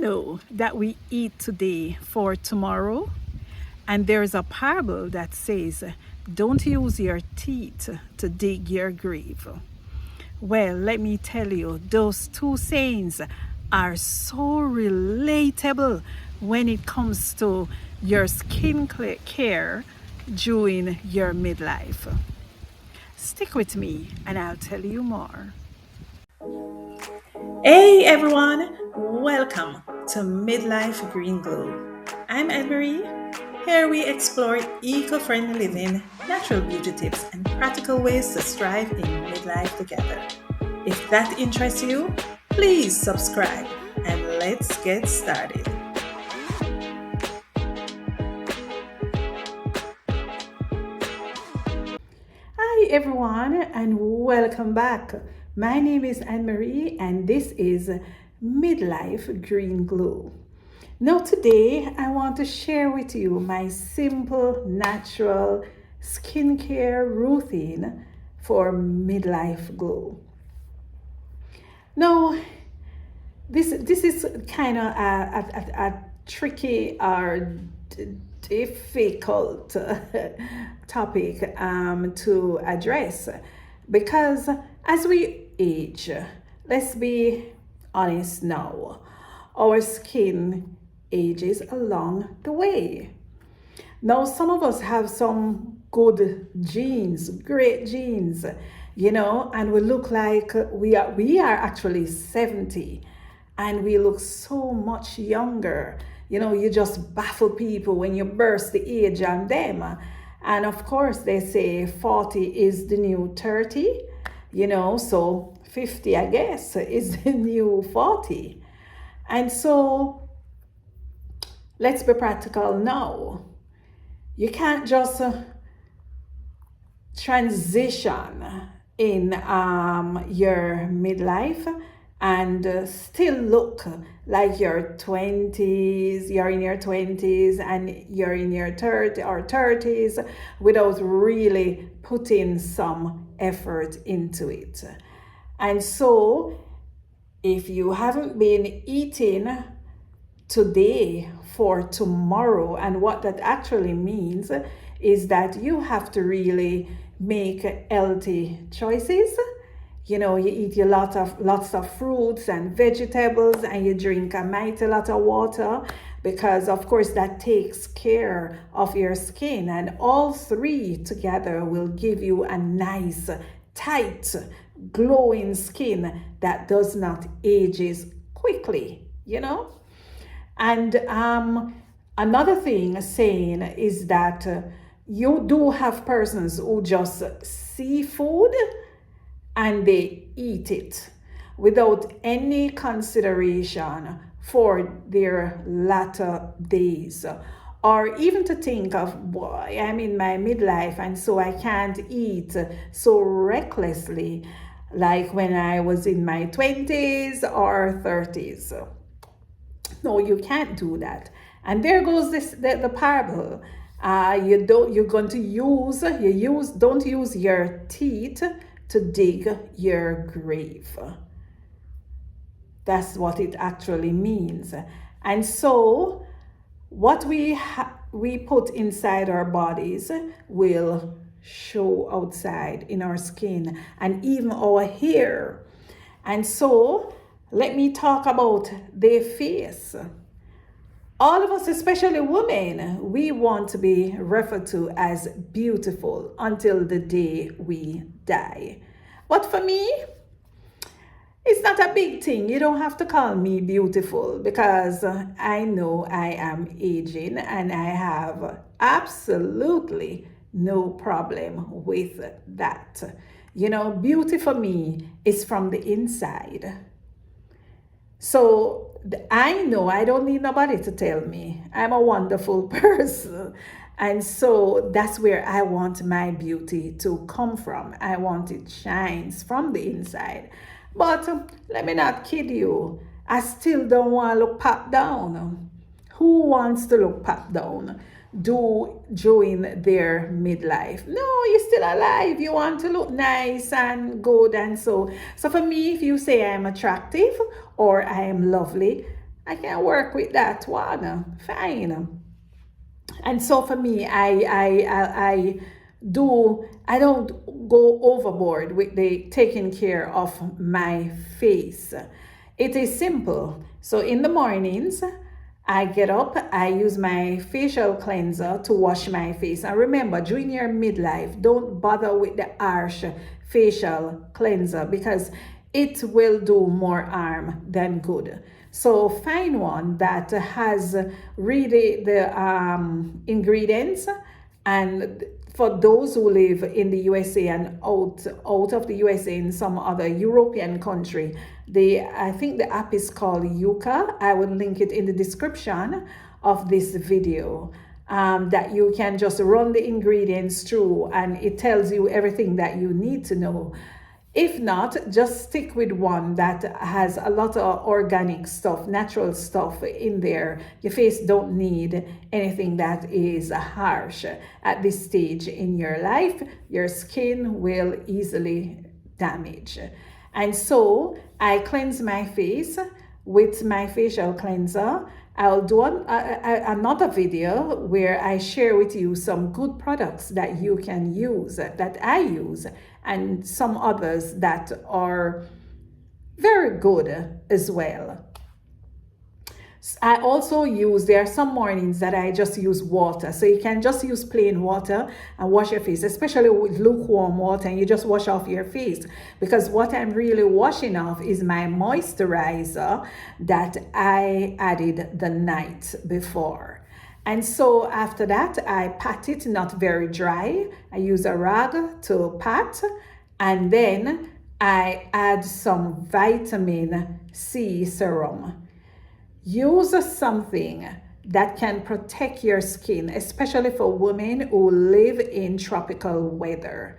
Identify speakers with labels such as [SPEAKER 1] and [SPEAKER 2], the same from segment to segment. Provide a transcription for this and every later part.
[SPEAKER 1] know that we eat today for tomorrow? And there's a parable that says, don't use your teeth to dig your grave. Well, let me tell you, those two sayings are so relatable when it comes to your skin care during your midlife. Stick with me and I'll tell you more. Hey everyone, welcome to Midlife Green Glow. I'm Anne Marie. Here we explore eco friendly living, natural beauty tips, and practical ways to strive in midlife together. If that interests you, please subscribe and let's get started. Hi everyone, and welcome back. My name is Anne Marie, and this is Midlife Green Glow. Now, today I want to share with you my simple, natural skincare routine for midlife glow. Now, this is kind of a tricky or difficult topic to address because as we age, let's be honest now, our skin ages along the way. Now, some of us have some good genes, great genes, and we look like we are actually 70 and we look so much younger. You just baffle people when you burst the age on them. And of course, they say 40 is the new 30, so 50, I guess, is the new 40. And so let's be practical now. You can't just transition in your midlife and still look like you're in your 20s and you're in your 30s without really putting some effort into it. And so if you haven't been eating today for tomorrow, and what that actually means is that you have to really make healthy choices. You eat lots of fruits and vegetables, and you drink a mighty lot of water, because of course that takes care of your skin, and all three together will give you a nice, tight, glowing skin that does not ages quickly. And another thing saying is that you do have persons who just see food and they eat it without any consideration for their latter days. Or even to think of, boy, I'm in my midlife and so I can't eat so recklessly like when I was in my 20s or 30s. No, you can't do that. And there goes the parable. Don't use your teeth to dig your grave. That's what it actually means. And so what we put inside our bodies will show outside in our skin and even our hair. And so let me talk about the face. All of us, especially women, we want to be referred to as beautiful until the day we die. But for me, it's not a big thing. You don't have to call me beautiful because I know I am aging and I have absolutely no problem with that. Beauty for me is from the inside. So I know I don't need nobody to tell me I'm a wonderful person. And so that's where I want my beauty to come from. I want it shines from the inside. But let me not kid you. I still don't want to look pop down. Who wants to look pop down during their midlife? No, you're still alive. You want to look nice and good. And so for me, if you say I'm attractive or I am lovely, I can work with that one. Fine. And so for me, I don't go overboard with the taking care of my face. It is simple. So in the mornings, I get up, I use my facial cleanser to wash my face. And remember, during your midlife, don't bother with the harsh facial cleanser because it will do more harm than good. So find one that has really the ingredients, and for those who live in the USA and out of the USA in some other European country, I think the app is called Yuka. I will link it in the description of this video. That you can just run the ingredients through and it tells you everything that you need to know. If not, just stick with one that has a lot of organic stuff, natural stuff in there. Your face don't need anything that is harsh at this stage in your life. Your skin will easily damage. And so I cleanse my face with my facial cleanser. I'll do another video where I share with you some good products that you can use, that I use, and some others that are very good as well. I also there are some mornings that I just use water. So you can just use plain water and wash your face, especially with lukewarm water, and you just wash off your face. Because what I'm really washing off is my moisturizer that I added the night before. And so after that, I pat it, not very dry. I use a rag to pat, and then I add some vitamin C serum. Use something that can protect your skin, especially for women who live in tropical weather.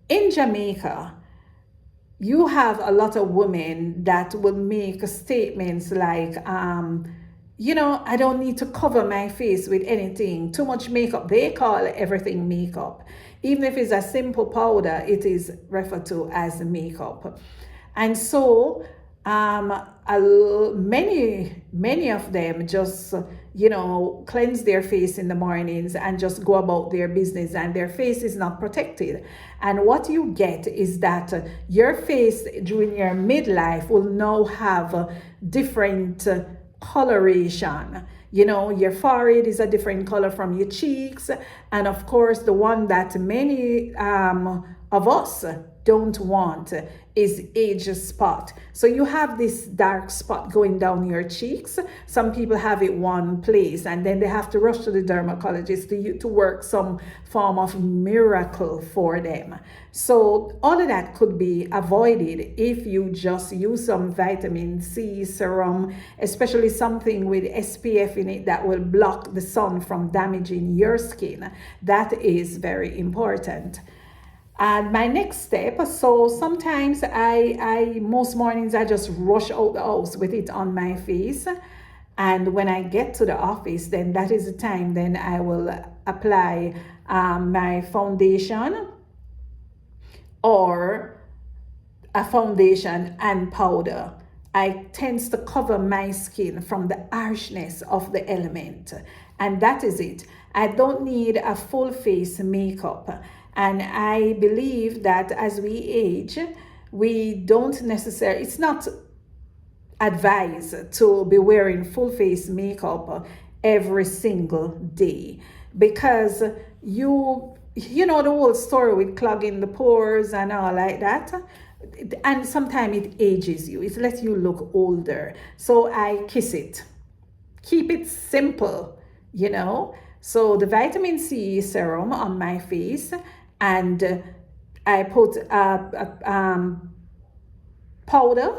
[SPEAKER 1] In Jamaica, you have a lot of women that will make statements like, I don't need to cover my face with anything. Too much makeup. They call everything makeup. Even if it's a simple powder, it is referred to as makeup. And so many of them just cleanse their face in the mornings and just go about their business, and their face is not protected. And what you get is that your face during your midlife will now have different coloration. Your forehead is a different color from your cheeks, and of course the one that many of us don't want is age spot. So you have this dark spot going down your cheeks. Some people have it one place and then they have to rush to the dermatologist to work some form of miracle for them. So all of that could be avoided if you just use some vitamin C serum, especially something with SPF in it that will block the sun from damaging your skin. That is very important. And my next step, so sometimes most mornings I just rush out the house with it on my face. And when I get to the office, then that is the time then I will apply my foundation, or a foundation and powder. I tends to cover my skin from the harshness of the element. And that is it. I don't need a full face makeup. And I believe that as we age, we don't necessarily, it's not advised to be wearing full face makeup every single day, because you know the whole story with clogging the pores and all like that. And sometimes it ages you, it lets you look older. So I kiss it, keep it simple, So the vitamin C serum on my face, and I put a powder,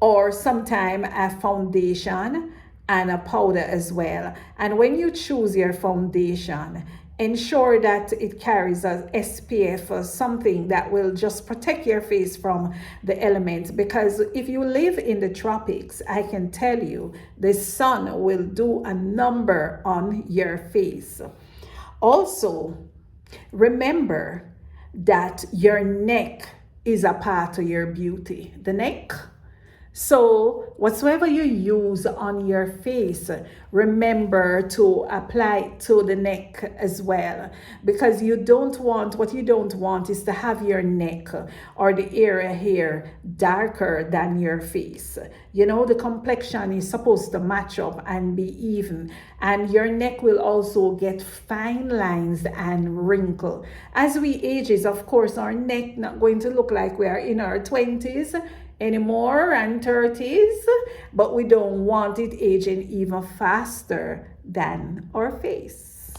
[SPEAKER 1] or sometime a foundation and a powder as well. And when you choose your foundation, ensure that it carries a SPF or something that will just protect your face from the elements, because if you live in the tropics, I can tell you the sun will do a number on your face. Also, remember that your neck is a part of your beauty. The neck. So, whatsoever you use on your face, remember to apply it to the neck as well. Because what you don't want is to have your neck or the area here darker than your face. You know, the complexion is supposed to match up and be even. And your neck will also get fine lines and wrinkle. As we ages, of course, our neck not going to look like we are in our 20s anymore and 30s, but we don't want it aging even faster than our face.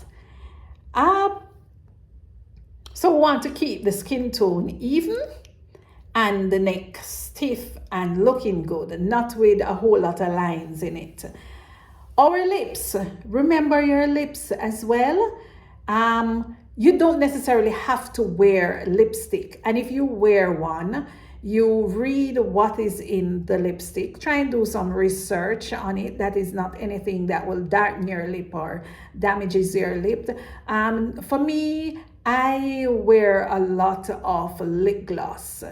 [SPEAKER 1] So we want to keep the skin tone even and the neck stiff and looking good, not with a whole lot of lines in it. Our lips, remember your lips as well. You don't necessarily have to wear lipstick, and if you wear one, you read what is in the lipstick. Try and do some research on it. That is not anything that will darken your lip or damages your lip. For me, I wear a lot of lip gloss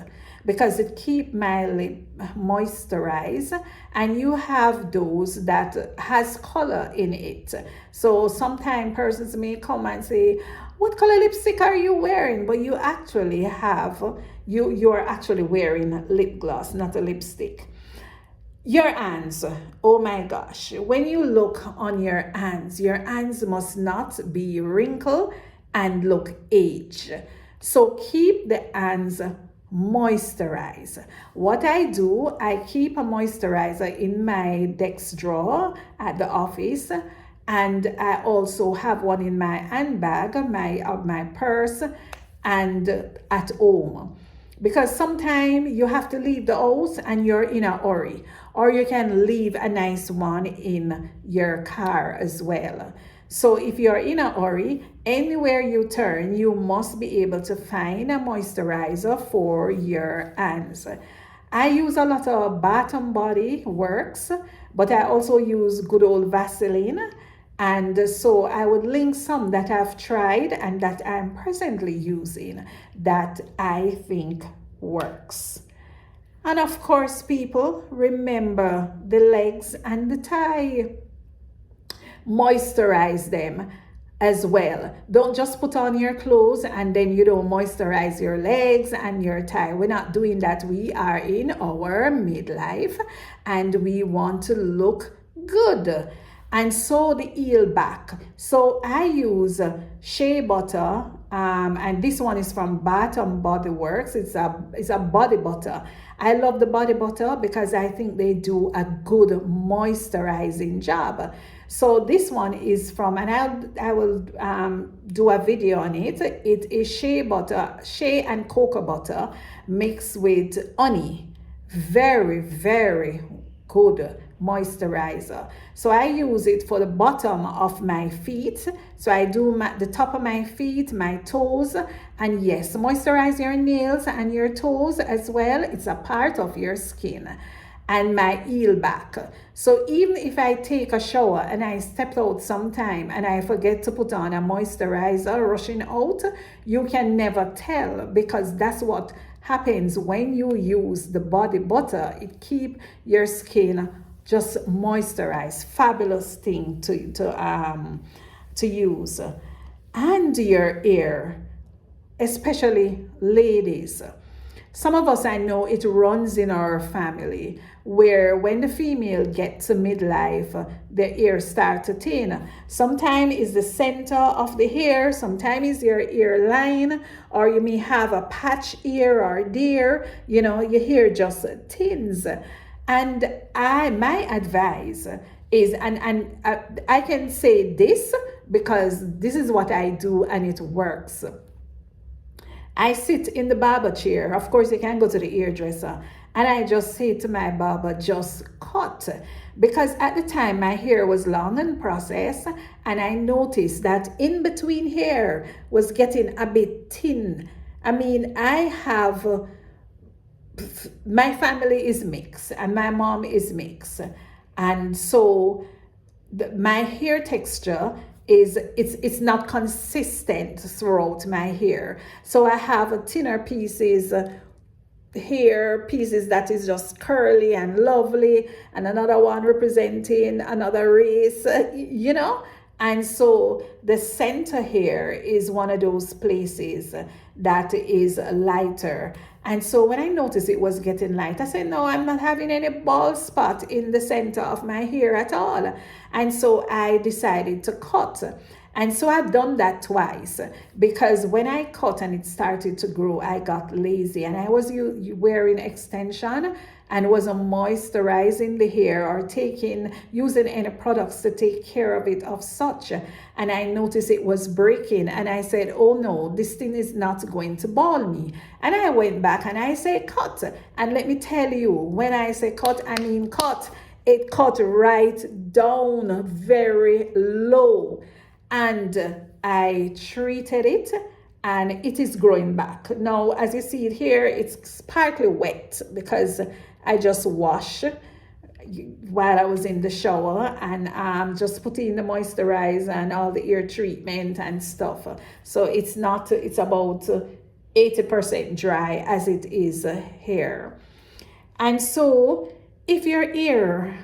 [SPEAKER 1] because it keeps my lip moisturized, and you have those that has color in it. So sometimes persons may come and say, what color lipstick are you wearing? But you actually have, you're actually wearing lip gloss, not a lipstick. Your hands, oh my gosh, when you look on your hands must not be wrinkled and look aged. So keep the hands moisturize. What I do, I keep a moisturizer in my desk drawer at the office, and I also have one in my handbag, my purse, and at home. Because sometimes you have to leave the house and you're in a hurry, or you can leave a nice one in your car as well. So if you're in a hurry, anywhere you turn, you must be able to find a moisturizer for your hands. I use a lot of Bath and Body Works, but I also use good old Vaseline. And so I would link some that I've tried and that I'm presently using that I think works. And of course, people, remember the legs and the thigh. Moisturize them as well. Don't just put on your clothes and then you don't moisturize your legs and your thigh. We're not doing that. We are in our midlife and we want to look good. And so the heel back. So I use shea butter, and this one is from Bath and Body Works. It's a body butter. I love the body butter because I think they do a good moisturizing job. So this one is from, and I will do a video on it. It is shea butter, shea and cocoa butter mixed with honey. Very, very good moisturizer. So I use it for the bottom of my feet. So I do the top of my feet, my toes, and yes, moisturize your nails and your toes as well. It's a part of your skin. And my heel back. So even if I take a shower and I step out sometime and I forget to put on a moisturizer rushing out, you can never tell, because that's what happens when you use the body butter. It keeps your skin just moisturized. Fabulous thing to use. And your hair, especially ladies. Some of us, I know it runs in our family, where when the female gets to midlife, the hair starts to thin. Sometimes it's the center of the hair, sometimes it's your hairline, or you may have a patch here or there, your hair just thins. And my advice is, and I can say this because this is what I do and it works. I sit in the barber chair. Of course, you can go to the hairdresser. And I just say to my barber, just cut. Because at the time, my hair was long and processed. And I noticed that in between hair was getting a bit thin. I mean, my family is mixed. And my mom is mixed. And so my hair texture it's not consistent throughout my hair. So I have thinner pieces hair pieces that is just curly and lovely, and another one representing another race, you know. And so the center here is one of those places that is lighter. And so when I noticed it was getting light, I said, no, I'm not having any bald spot in the center of my hair at all. And so I decided to cut. And so I've done that twice, because when I cut and it started to grow, I got lazy, and I was wearing extension and wasn't moisturizing the hair or using any products to take care of it of such. And I noticed it was breaking, and I said, oh no, this thing is not going to bald me. And I went back and I said, cut. And let me tell you, when I say cut, I mean cut. It cut right down very low. And I treated it, and it is growing back. Now, as you see it here, it's partly wet because I just washed while I was in the shower, and just put in the moisturizer and all the ear treatment and stuff. So it's about 80% dry as it is here. And so if you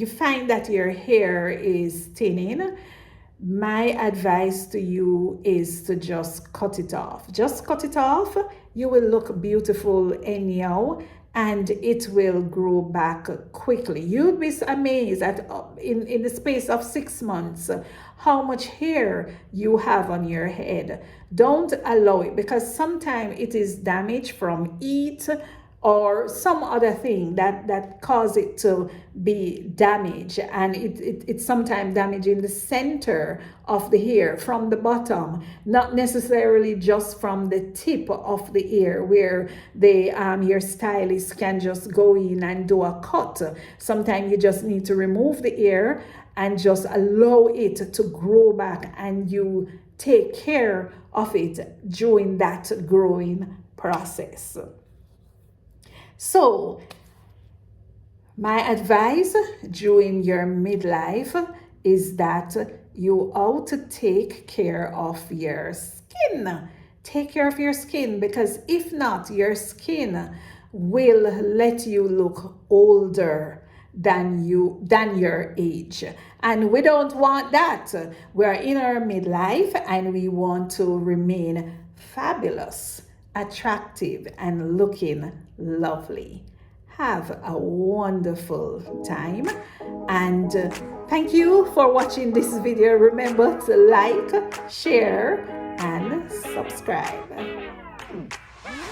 [SPEAKER 1] find that your hair is thinning, my advice to you is to just cut it off. Just cut it off. You will look beautiful anyhow, and it will grow back quickly. You'll be amazed at in the space of 6 months how much hair you have on your head. Don't allow it, because sometimes it is damaged from heat or some other thing that cause it to be damaged, and it's sometimes damaging the center of the hair from the bottom, not necessarily just from the tip of the ear, where the your stylist can just go in and do a cut. Sometimes you just need to remove the ear and just allow it to grow back, and you take care of it during that growing process. So, my advice during your midlife is that you ought to take care of your skin. Take care of your skin, because if not, your skin will let you look older than your age, and we don't want that. We're in our midlife and we want to remain fabulous, attractive, and looking lovely. Have a wonderful time, and thank you for watching this video. Remember to like, share, and subscribe.